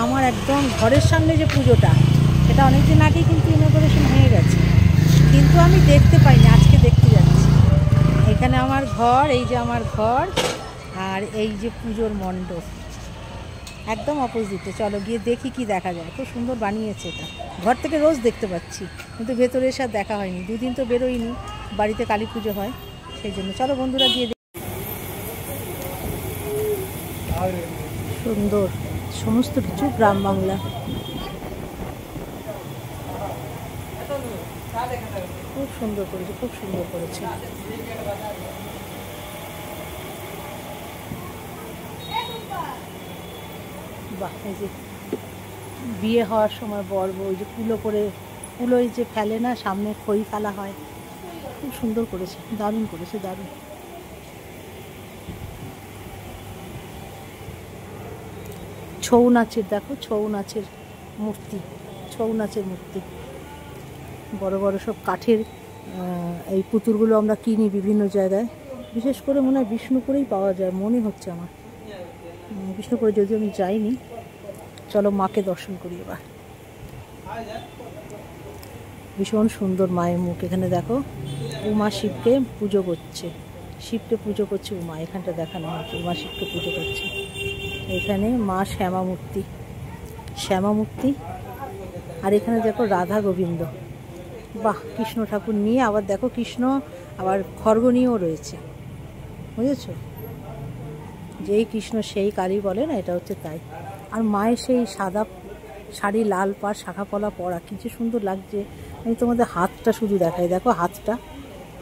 আমার একদম ঘরের সামনে যে পুজোটা, সেটা অনেকদিন আগেই কিন্তু ইনঅগারেশন হয়ে গেছে, কিন্তু আমি দেখতে পাইনি, আজকে দেখতে যাচ্ছি। এখানে আমার ঘর, এই যে আমার ঘর, আর এই যে পুজোর মণ্ডপ একদম অপোজিটে। চলো গিয়ে দেখি কি দেখা যায়। খুব সুন্দর বানিয়েছে এটা। ঘর থেকে রোজ দেখতে পাচ্ছি, কিন্তু ভেতরে এসে আর দেখা হয়নি। দুদিন তো বেরোইনি, বাড়িতে কালী পুজো হয় সেই জন্য। চলো বন্ধুরা গিয়ে দেখি। সুন্দর সমস্ত কিছু গ্রাম বাংলা, খুব সুন্দর করেছে, খুব সুন্দর করেছে। বাহ, এই যে বিয়ে হওয়ার সময় বর বউ যে কুলো করে, কুলোয় যে ফেলে না, সামনে খই ফেলা হয়, খুব সুন্দর করেছে, দারুণ করেছে, দারুণ। ছৌ নাচের, দেখো ছৌ নাচের মূর্তি, ছৌ নাচের মূর্তি। বড় বড় সব কাঠের এই পুতুলগুলো আমরা কিনি বিভিন্ন জায়গায়, বিশেষ করে মনে হয় বিষ্ণুপুরেই পাওয়া যায় মনে হচ্ছে আমার। বিষ্ণুপুরে যদিও আমি যাইনি। চলো মাকে দর্শন করি এবার। ভীষণ সুন্দর মায়ের মুখ। এখানে দেখো উমা শিবকে পুজো করছে, শিবকে পুজো করছে উমা, এখানটা দেখানো হচ্ছে উমা শিবকে পুজো করছে। এখানে মা শ্যামা মূর্তি, শ্যামা মূর্তি। আর এখানে দেখো রাধা গোবিন্দ, বাহ, কৃষ্ণ ঠাকুর নিয়ে, আবার দেখো কৃষ্ণ আবার খড়গ নিয়েও রয়েছে, বুঝেছো? যেই কৃষ্ণ সেই কালী বলে না, এটা হচ্ছে তাই। আর মায়ের সেই সাদা শাড়ি, লাল পাড়, শাখা পলা পরা, কি যে সুন্দর লাগছে। আমি তোমাদের হাতটা শুধু দেখাই, দেখো হাতটা,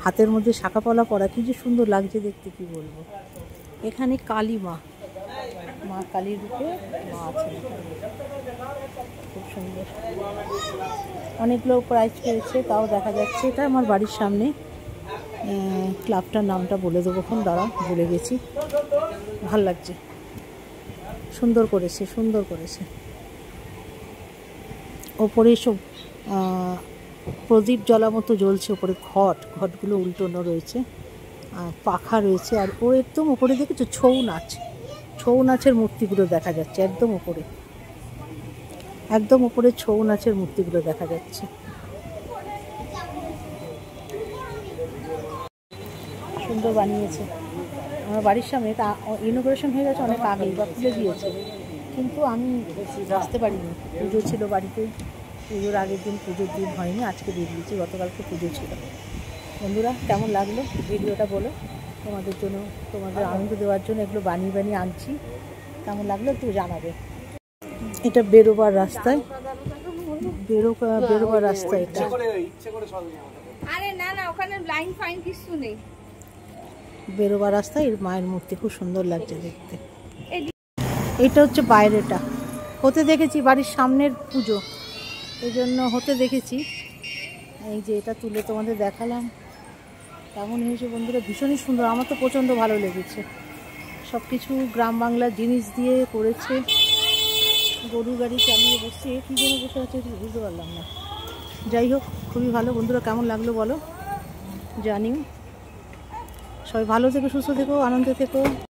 হাতের মধ্যে শাখা পলা পরা, কি যে সুন্দর লাগছে দেখতে, কি বলবো। এখানে কালী মা, মা কালীর রূপে মা আছে, খুব সুন্দর। অনেকগুলো প্রাইজ পেয়েছে, তাও দেখা যাচ্ছে। এটা আমার বাড়ির সামনে, ক্লাবটার নামটা বলে দেবো, এখন দাঁড়া, ভুলে গেছি। ভাল লাগছে, সুন্দর করেছে, সুন্দর করেছে। ওপরে সব প্রদীপ জ্বলা মতো জ্বলছে, ওপরে ঘটগুলো উল্টোনো রয়েছে, পাখা রয়েছে। আর ও একদম ওপরে দেখেছো ছৌ নাচ, ছৌ নাচের মূর্তিগুলো দেখা যাচ্ছে একদম ওপরে, একদম ওপরে ছৌ নাচের মূর্তিগুলো দেখা যাচ্ছে। সুন্দর বানিয়েছে। আমার বাড়ির সামনে, এটা ইনোগ্রেশন হয়ে গেছে অনেক আগেই, বা খুলে দিয়েছে, কিন্তু আমি আসতে পারিনি। পুজো ছিল বাড়িতে, পুজোর আগের দিন, পুজোর দিন হয়নি, আজকে বেরিয়েছি, গতকালকে পুজো ছিল। বন্ধুরা কেমন লাগলো ভিডিওটা বলো, তোমাদের জন্য, তোমাদের আনন্দ দেওয়ার জন্য এগুলো বানিয়ে বানিয়ে আনছি। কেমন লাগলো একটু জানাবে। এটা বেরোবার রাস্তায়, বেরোবার রাস্তায় এটা। আরে না না, ওখানে লাইন ফাইন কিছু নেই। বেরোবার রাস্তায় এর মায়ের মূর্তি, খুব সুন্দর লাগছে দেখতে। এইটা হচ্ছে বাইরেটা, হতে দেখেছি, বাড়ির সামনের পুজো এই জন্য হতে দেখেছি। এই যে এটা তুলে তোমাদের দেখালাম, কেমন হয়েছে বন্ধুরা, ভীষণই সুন্দর। আমার তো প্রচণ্ড ভালো লেগেছে। সব কিছু গ্রাম বাংলার জিনিস দিয়ে করেছে। গরু গাড়ি চালিয়ে বসছে, কী জন্য বসে আছে বুঝতে পারলাম না। যাই হোক, খুবই ভালো। বন্ধুরা কেমন লাগলো বলো, জানিও। সবাই ভালো থেকো, সুস্থ থেকো, আনন্দে থেকো।